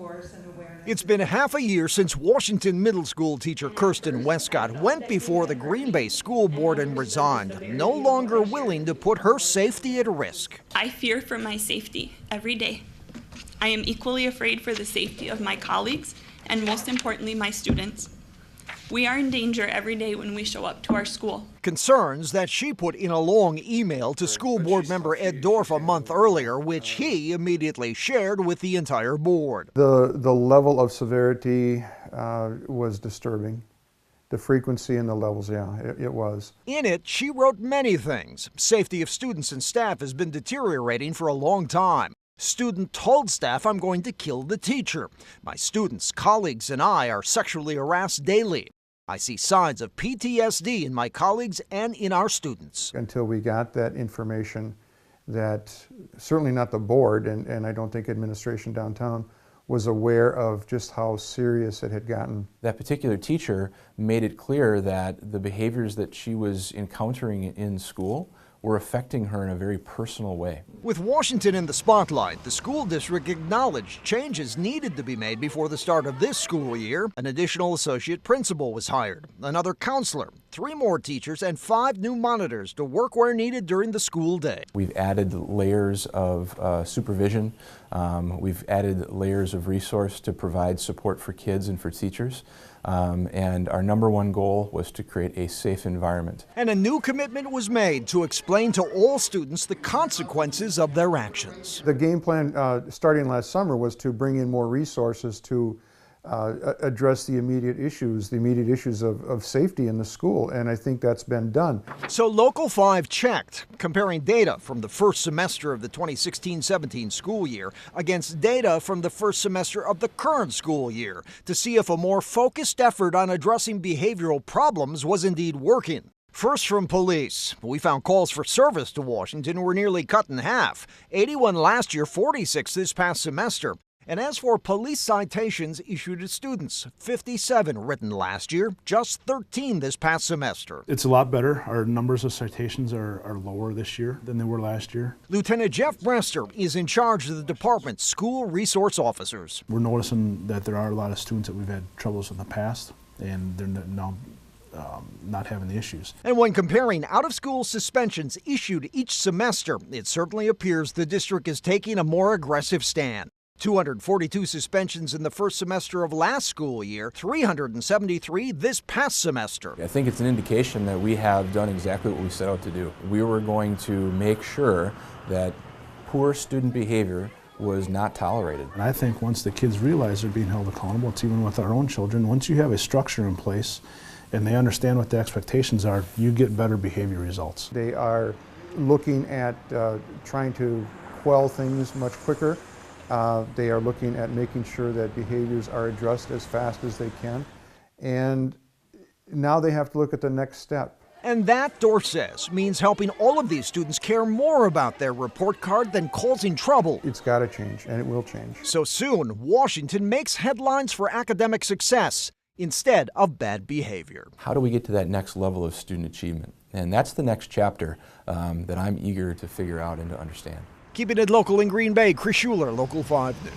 course, and awareness. It's been half a year since Washington Middle School teacher Kirsten Westcott went before the Green Bay School Board and resigned, no longer willing to put her safety at risk. I fear for my safety every day. I am equally afraid for the safety of my colleagues and, most importantly, my students. We are in danger every day when we show up to our school. Concerns that she put in a long email to school board member Ed Dorff a month earlier, which he immediately shared with the entire board. The level of severity was disturbing. The frequency and the levels, yeah, it was. In it, she wrote many things. Safety of students and staff has been deteriorating for a long time. Student told staff, "I'm going to kill the teacher. My students, colleagues, and I are sexually harassed daily. I see signs of PTSD in my colleagues and in our students." Until we got that information, that certainly not the board, and I don't think administration downtown was aware of just how serious it had gotten. That particular teacher made it clear that the behaviors that she was encountering in school were affecting her in a very personal way. With Washington in the spotlight, the school district acknowledged changes needed to be made before the start of this school year. An additional associate principal was hired, another counselor, 3 more teachers, and 5 new monitors to work where needed during the school day. We've added layers of supervision. We've added layers of resource to provide support for kids and for teachers. And our #1 goal was to create a safe environment. And a new commitment was made to explain to all students the consequences of their actions. The game plan starting last summer was to bring in more resources to address the immediate issues of safety in the school, and I think that's been done. So Local 5 checked, comparing data from the first semester of the 2016-17 school year against data from the first semester of the current school year to see if a more focused effort on addressing behavioral problems was indeed working. First from police, we found calls for service to Washington were nearly cut in half. 81 last year, 46 this past semester. And as for police citations issued to students, 57 written last year, just 13 this past semester. It's a lot better. Our numbers of citations are lower this year than they were last year. Lieutenant Jeff Brester is in charge of the department's school resource officers. We're noticing that there are a lot of students that we've had troubles in the past, and they're now not having the issues. And when comparing out-of-school suspensions issued each semester, it certainly appears the district is taking a more aggressive stand. 242 suspensions in the first semester of last school year, 373 this past semester. I think it's an indication that we have done exactly what we set out to do. We were going to make sure that poor student behavior was not tolerated. And I think once the kids realize they're being held accountable, it's even with our own children, once you have a structure in place and they understand what the expectations are, you get better behavior results. They are looking at trying to quell things much quicker. They are looking at making sure that behaviors are addressed as fast as they can. And now they have to look at the next step. And that, Dorff says, means helping all of these students care more about their report card than causing trouble. It's got to change, and it will change. So soon, Washington makes headlines for academic success instead of bad behavior. How do we get to that next level of student achievement? And that's the next chapter that I'm eager to figure out and to understand. Keeping it local in Green Bay, Chris Schuler, Local 5 News.